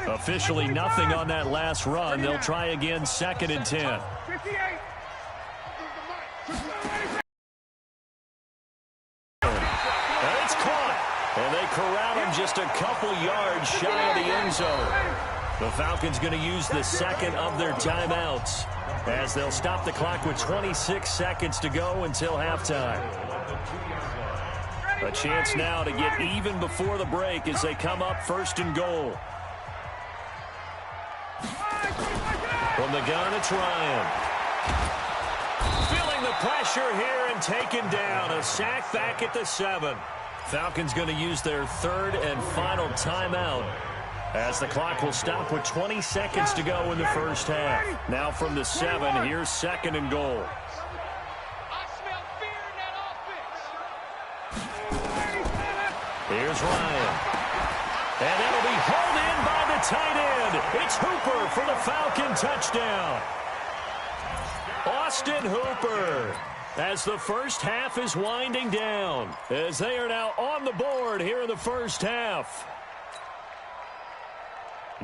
Officially nothing on that last run. They'll try again, 2nd and 10. It's caught. And they corral him just a couple yards shy of the end zone. The Falcons going to use the second of their timeouts as they'll stop the clock with 26 seconds to go until halftime. A chance now to get even before the break as they come up 1st and goal. From the gun, it's Ryan. Feeling the pressure here and taken down. A sack back at the 7. Falcons going to use their 3rd and final timeout as the clock will stop with 20 seconds to go in the first half. Now from the 7, here's 2nd and goal. Here's Ryan. And it'll be hauled in by the tight end. It's Hooper for the Falcon touchdown. Austin Hooper, as the first half is winding down, as they are now on the board here in the first half.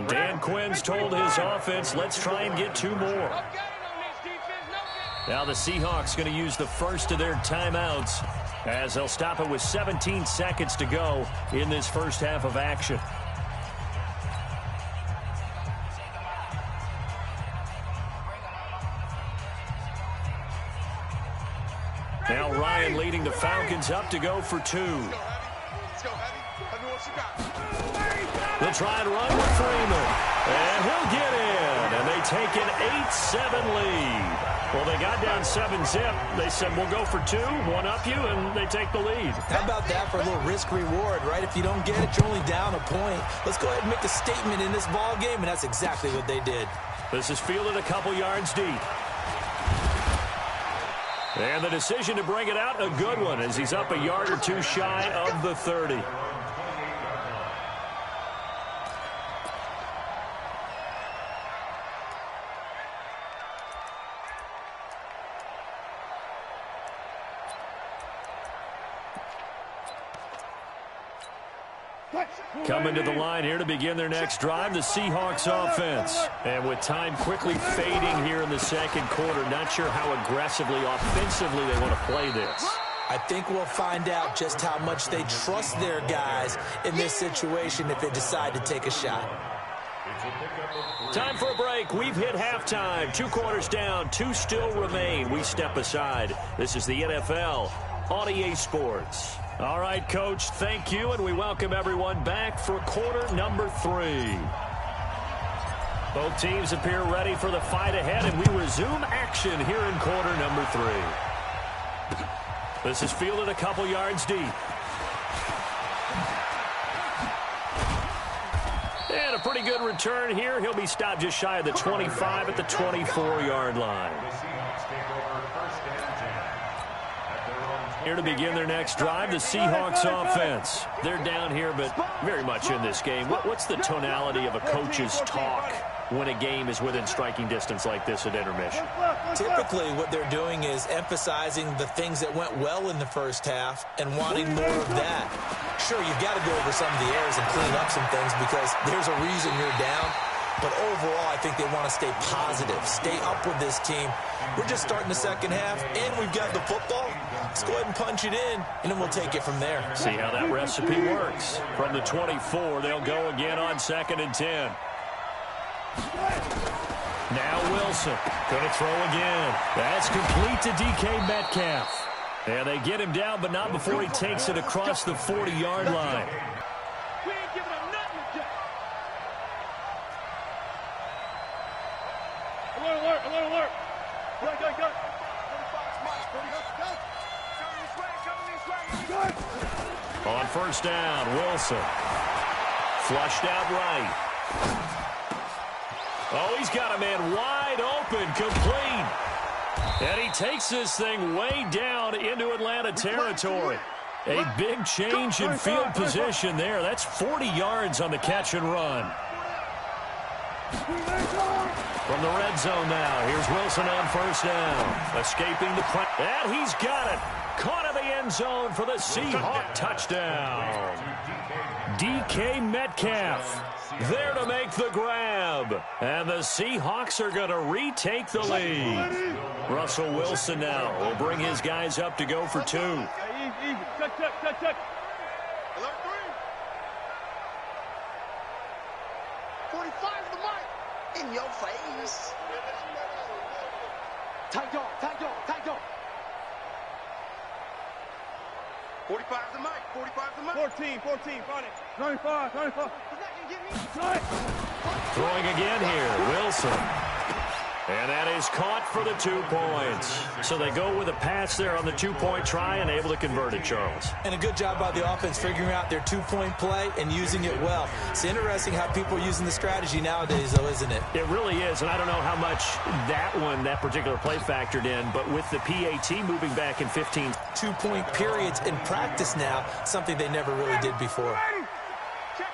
Dan Quinn's told his offense, let's try and get 2 more. Now the Seahawks going to use the first of their timeouts as they'll stop it with 17 seconds to go in this first half of action. Now Ryan leading the Falcons up to go for 2. They'll try and run with Freeman. And he'll get in. And they take an 8-7 lead. Well, they got down 7-zip. They said, we'll go for 2, one up you, and they take the lead. How about that for a little risk-reward, right? If you don't get it, you're only down a point. Let's go ahead and make a statement in this ball game, and that's exactly what they did. This is fielded a couple yards deep. And the decision to bring it out, a good one, as he's up a yard or 2 shy of the 30. Coming to the line here to begin their next drive, the Seahawks offense. And with time quickly fading here in the second quarter, not sure how aggressively, offensively they want to play this. I think we'll find out just how much they trust their guys in this situation if they decide to take a shot. Time for a break. We've hit halftime. 2 quarters down, 2 still remain. We step aside. This is the NFL on EA Sports. All right, Coach, thank you, and we welcome everyone back for quarter number 3. Both teams appear ready for the fight ahead, and we resume action here in quarter number 3. This is fielded a couple yards deep. And a pretty good return here. He'll be stopped just shy of the 25 at the 24-yard line. Here to begin their next drive, the Seahawks offense. They're down here, but very much in this game. What's the tonality of a coach's talk when a game is within striking distance like this at intermission? Typically, what they're doing is emphasizing the things that went well in the first half and wanting more of that. Sure, you've got to go over some of the errors and clean up some things because there's a reason you're down. But overall, I think they want to stay positive, stay up with this team. We're just starting the second half, and we've got the football. Let's go ahead and punch it in, and then we'll take it from there. See how that recipe works. From the 24, they'll go again on 2nd and 10. Now Wilson going to throw again. That's complete to DK Metcalf. And they get him down, but not before he takes it across the 40-yard line. Alert. On first down, Wilson. Flushed out right. Oh, he's got a man wide open, complete. And he takes this thing way down into Atlanta territory. A big change in field position there. That's 40 yards on the catch and run. From the red zone now, here's Wilson on first down. Escaping the press. And he's got it. Caught in the end zone for the Seahawk touchdown. DK Metcalf there to make the grab. And the Seahawks are going to retake the lead. Russell Wilson now will bring his guys up to go for 2. Easy. Check. 45 the mic. In your face. Tight dog. 45 the mic. 14, find it. 95. Throwing again here, Wilson. And that is caught for the 2 points. So they go with a pass there on the 2-point try and able to convert it, Charles. And a good job by the offense figuring out their 2-point play and using it well. It's interesting how people are using the strategy nowadays, though, isn't it? It really is, and I don't know how much that particular play factored in, but with the PAT moving back in 15. 2-point periods in practice now, something they never really did before.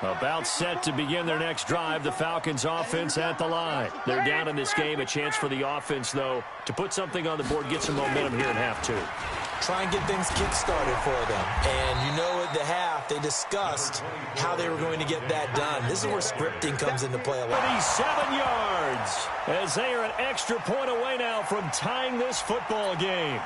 About set to begin their next drive, the Falcons offense at the line. They're down in this game. A chance for the offense, though, to put something on the board, get some momentum here in half 2. Try and get things kick-started for them. And you know at the half, they discussed how they were going to get that done. This is where scripting comes into play a lot. 37 yards as they are an extra point away now from tying this football game.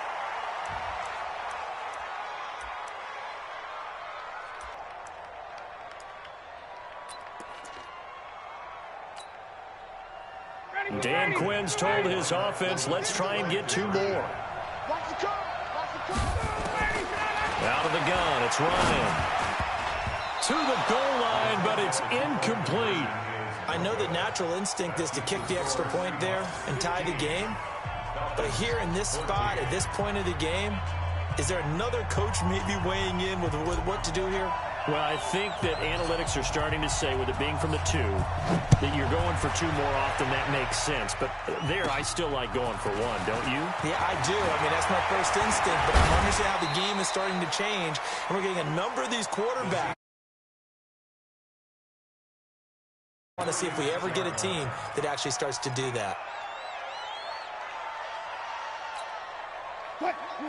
Dan Quinn's told his offense, let's try and get 2 more. Out of the gun, it's Ryan. To the goal line, but it's incomplete. I know the natural instinct is to kick the extra point there and tie the game. But here in this spot, at this point of the game, is there another coach maybe weighing in with what to do here? Well, I think that analytics are starting to say, with it being from the 2, that you're going for 2 more often. That makes sense. But there, I still like going for 1, don't you? Yeah, I do. I mean, that's my first instinct. But I'm understanding how the game is starting to change. And we're getting a number of these quarterbacks. I want to see if we ever get a team that actually starts to do that.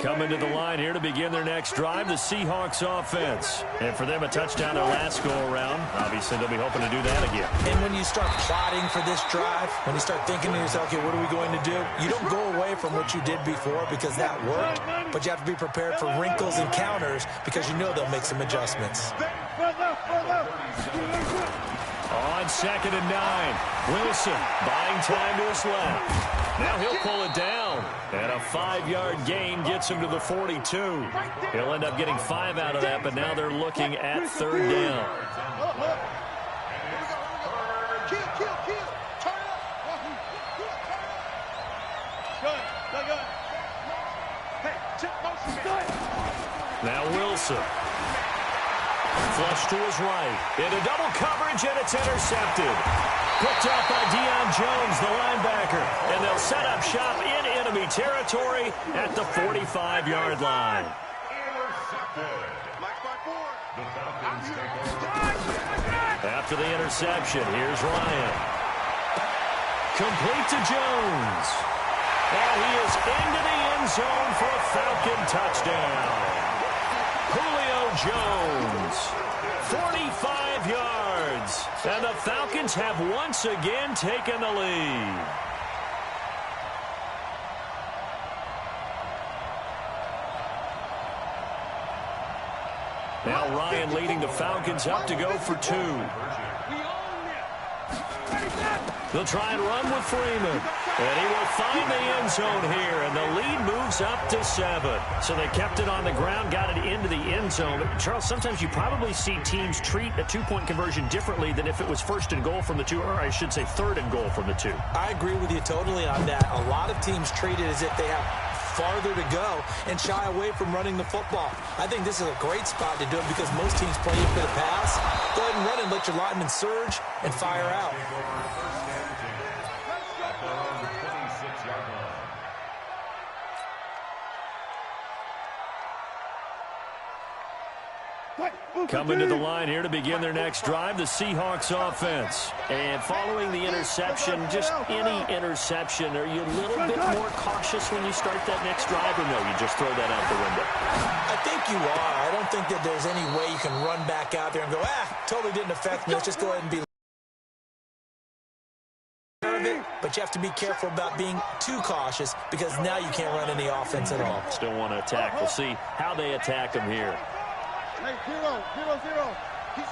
Coming to the line here to begin their next drive, the Seahawks offense. And for them, a touchdown their last go-around. Obviously, they'll be hoping to do that again. And when you start plotting for this drive, when you start thinking to yourself, okay, what are we going to do? You don't go away from what you did before because that worked, but you have to be prepared for wrinkles and counters because you know they'll make some adjustments. On 2nd and 9, Wilson buying time to his left. Now he'll pull it down. And a 5-yard gain gets him to the 42. He'll end up getting 5 out of that, but now they're looking at 3rd down. Now Wilson. Flush to his right. Into double coverage, and it's intercepted. Picked up by Deion Jones, the linebacker. And they'll set up shop in enemy territory at the 45-yard line. After the interception, here's Ryan. Complete to Jones. And he is into the end zone for a Falcon touchdown. Julio Jones, 45 yards. And the Falcons have once again taken the lead. Now Ryan leading the Falcons up to go for 2. They'll try and run with Freeman. And he will find the end zone here, and the lead moves up to 7. So they kept it on the ground, got it into the end zone. But Charles, sometimes you probably see teams treat a 2-point conversion differently than if it was 1st and goal from the 2, or I should say 3rd and goal from the 2. I agree with you totally on that. A lot of teams treat it as if they have farther to go and shy away from running the football. I think this is a great spot to do it because most teams play you for the pass. Go ahead and run and let your linemen surge and fire out. Coming to the line here to begin their next drive, the Seahawks offense. And following the interception, just any interception, are you a little bit more cautious when you start that next drive, or no, you just throw that out the window? I think you are. I don't think that there's any way you can run back out there and go, totally didn't affect me. Let's just go ahead and be but you have to be careful about being too cautious because now you can't run any offense at all. Still want to attack. We'll see how they attack them here. Hey, 0, 0, 0. He's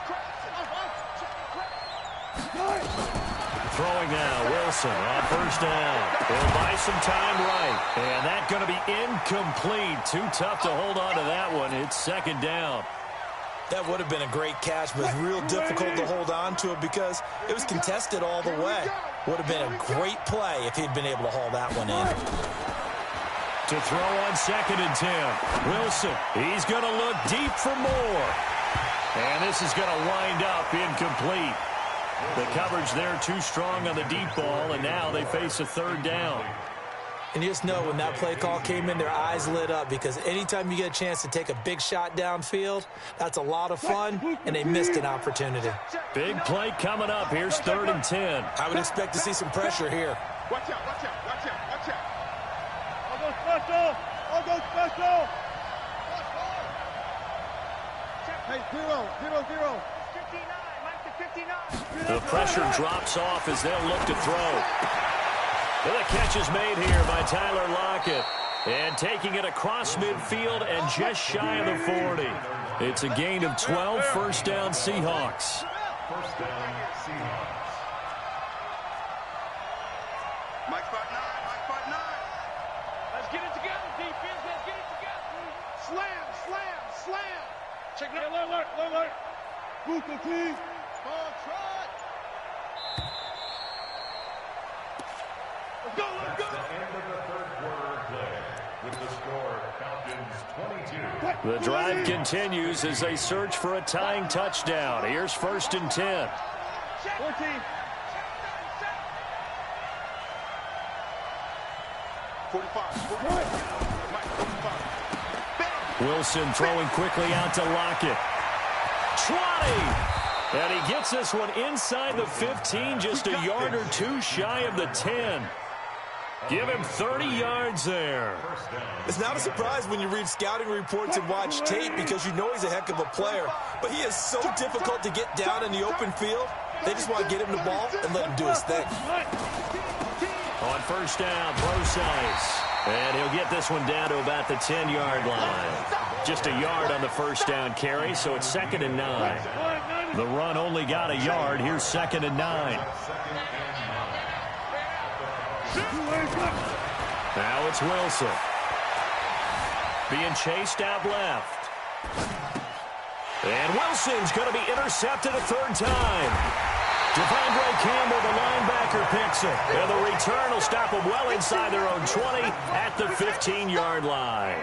Throwing now, Wilson on first down. He'll buy some time right. And that's going to be incomplete. Too tough to hold on to that one. It's second down. That would have been a great catch, but it's real difficult to hold on to it because it was contested all the way. Would have been a great play if he'd been able to haul that one in. To throw on second and 10. Wilson, he's going to look deep for more. And this is going to wind up incomplete. The coverage there too strong on the deep ball, and now they face a third down. And you just know when that play call came in, their eyes lit up because anytime you get a chance to take a big shot downfield, that's a lot of fun, and they missed an opportunity. Big play coming up. Here's third and 10. I would expect to see some pressure here. Watch out, watch out, watch out, watch out. I'll go special. I'll go special. Hey, 0, 0, 0. 59, Mike to 59. The pressure drops off as they'll look to throw. Well, the catch is made here by Tyler Lockett. And taking it across midfield and just shy of the 40. It's a gain of 12, first down Seahawks. First down Seahawks. Mike spot 9, Mike spot 9. Let's get it together, defense. Let's get it together. Slam, slam, slam. Check it out. Alert. Boost the team. Control. Let's go. That's the end of the third quarter play. With the score, Falcons 22. The drive continues as they search for a tying touchdown. Here's first and 10. 14. Wilson throwing quickly out to Lockett. Trotting! And he gets this one inside the 15, just a yard or two shy of the 10. Give him 30 yards there. It's not a surprise when you read scouting reports and watch tape because you know he's a heck of a player. But he is so difficult to get down in the open field. They just want to get him the ball and let him do his thing. On first down, Brosize. And he'll get this one down to about the 10-yard line. Just a yard on the first down carry, so it's second and 9. The run only got a yard. Here's second and 9. Now it's Wilson. Being chased out left. And Wilson's going to be intercepted a third time. Devondre Campbell, the linebacker, picks it. And the return will stop them well inside their own 20 at the 15-yard line.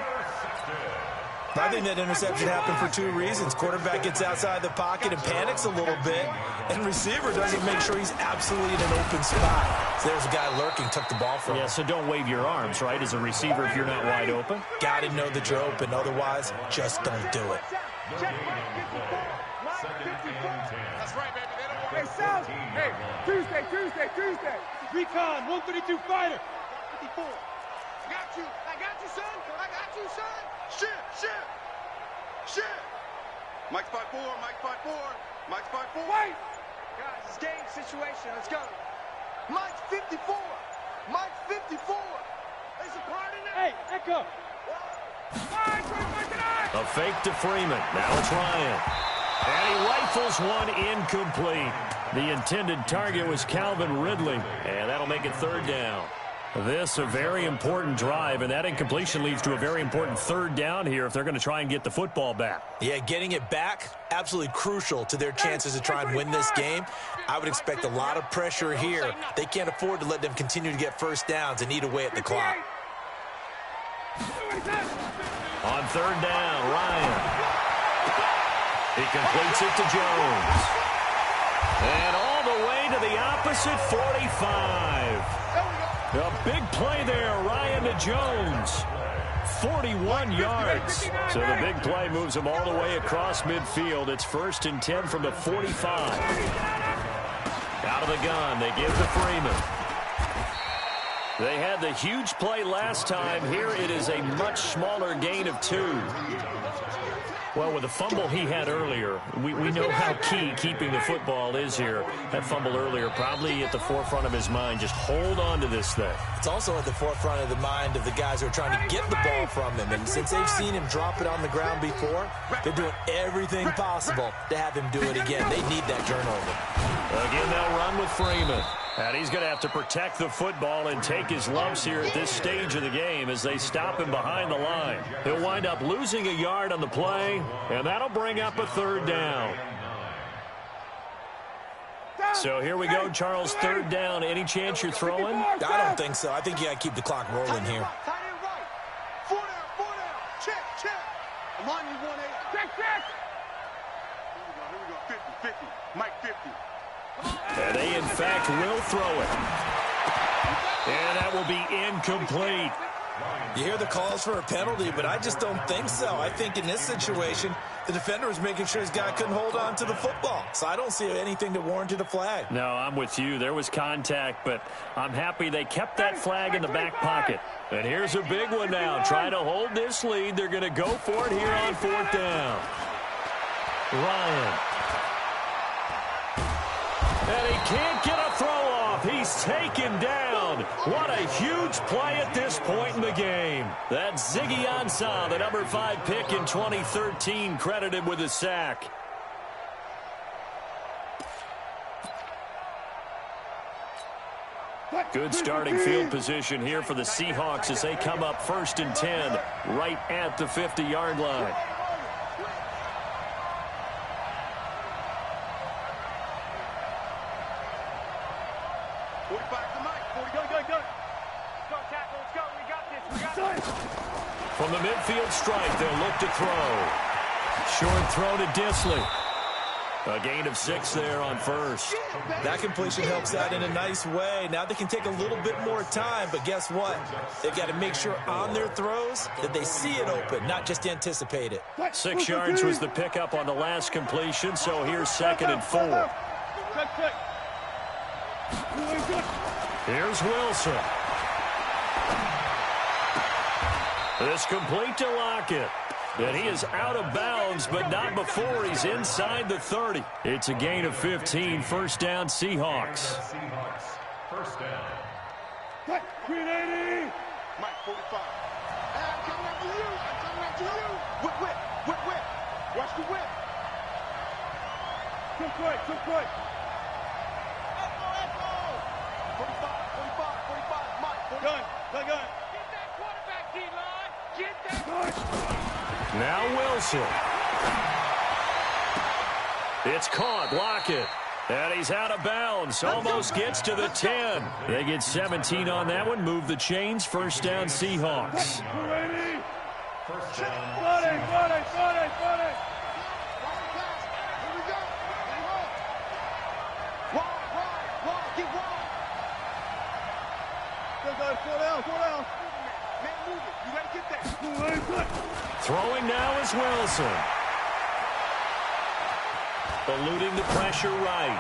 I think that interception happened for two reasons. Quarterback gets outside the pocket and panics a little bit, and receiver doesn't make sure he's absolutely in an open spot. So there's a guy lurking, took the ball from him. Yeah, so don't wave your arms, right, as a receiver if you're not wide open. Got to know that you're open. Otherwise, just don't do it. That's right, baby. Hey, South. Hey, Tuesday. Recon, 132 fighter. 54. I got you, son. Shit. Mike spot 4. Wait. Guys, it's game situation. Let's go. Mike 54. There's a party now. Hey, Echo. A fake to Freeman. Now it's Ryan. And he rifles one incomplete. The intended target was Calvin Ridley. And that'll make it third down. This a very important drive, and that incompletion leads to a very important third down here if they're going to try and get the football back. Yeah, getting it back, absolutely crucial to their chances to try and win this game. I would expect a lot of pressure here. They can't afford to let them continue to get first downs and eat away at the clock. On third down, Ryan. He completes it to Jones. And all the way to the opposite 45. A big play there, Ryan to Jones. 41 yards. So the big play moves them all the way across midfield. It's 1st and 10 from the 45. Out of the gun, they give to Freeman. They had the huge play last time. Here it is a much smaller gain of 2. Well, with the fumble he had earlier, we know how key keeping the football is here. That fumble earlier probably at the forefront of his mind. Just hold on to this thing. It's also at the forefront of the mind of the guys who are trying to get the ball from him. And since they've seen him drop it on the ground before, they're doing everything possible to have him do it again. They need that turnover. Again, they'll run with Freeman. And he's going to have to protect the football and take his lumps here at this stage of the game as they stop him behind the line. He'll wind up losing a yard on the play, and that'll bring up a 3rd down. So here we go, Charles, 3rd down. Any chance you're throwing? I don't think so. I think you got to keep the clock rolling here. Tight end right. 4 down. Check. I'm on you, 1-8. Check. Here we go. 50. Mike 50. And they, in fact, will throw it. And that will be incomplete. You hear the calls for a penalty, but I just don't think so. I think in this situation, the defender was making sure his guy couldn't hold on to the football. So I don't see anything that warranted a flag. No, I'm with you. There was contact, but I'm happy they kept that flag in the back pocket. And here's a big one now. Trying to hold this lead. They're going to go for it here on 4th down. Ryan. And he can't get a throw off. He's taken down. What a huge play at this point in the game. That's Ziggy Ansah, the number 5 pick in 2013, credited with a sack. Good starting field position here for the Seahawks as they come up 1st and 10 right at the 50-yard line. From the midfield strike, they'll look to throw. Short throw to Disley. A gain of 6 there on 1st. That completion helps out in a nice way. Now they can take a little bit more time, but guess what? They've got to make sure on their throws that they see it open, not just anticipate it. 6 yards was the pickup on the last completion, so here's 2nd and 4. Here's Wilson. This complete to Lockett. And he is out of bounds, but not before he's inside the 30. It's a gain of 15. 1st down, Seahawks. 1st down. 380. Mike 45. I'm coming after you. Whip. Watch the whip. Too quick. 45. Mike. Gun. Now Wilson. It's caught. Lockett. And he's out of bounds. Almost gets to the 10. They get 17 on that one. Move the chains. 1st down, Seahawks. 1st down. Buddy. Here we go. Wall. Keep wall. Go down. Man, move it. You got to get that. Throwing now is Wilson. Eluding the pressure right.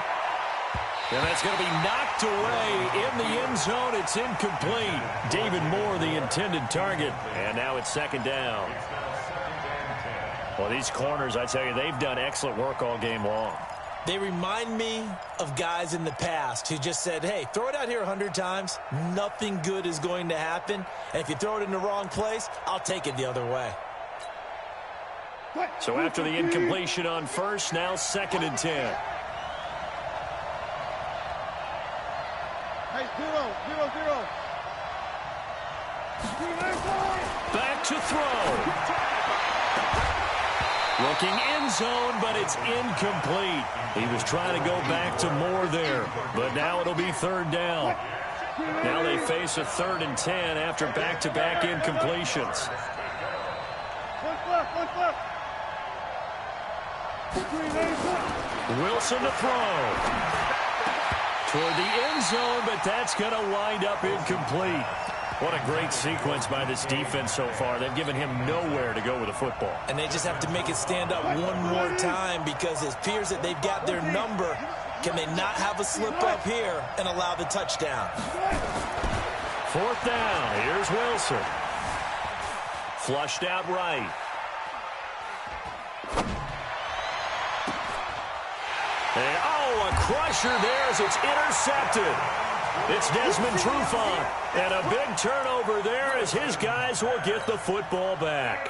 And that's going to be knocked away in the end zone. It's incomplete. David Moore, the intended target. And now it's 2nd down. Well, these corners, I tell you, they've done excellent work all game long. They remind me of guys in the past who just said, hey, throw it out here 100 times. Nothing good is going to happen. And if you throw it in the wrong place, I'll take it the other way. So after the incompletion on 1st, now 2nd and 10. Hey, 0. Back to throw. Looking end zone, but it's incomplete. He was trying to go back to Moore there, but now it'll be 3rd down. Now they face a 3rd and 10 after back-to-back incompletions. What's left? Wilson to throw. Toward the end zone, but that's going to wind up incomplete. What a great sequence by this defense so far. They've given him nowhere to go with the football. And they just have to make it stand up one more time because it appears that they've got their number. Can they not have a slip up here and allow the touchdown? 4th down. Here's Wilson. Flushed out right. And, oh, a crusher there as it's intercepted. It's Desmond Trufant. And a big turnover there as his guys will get the football back.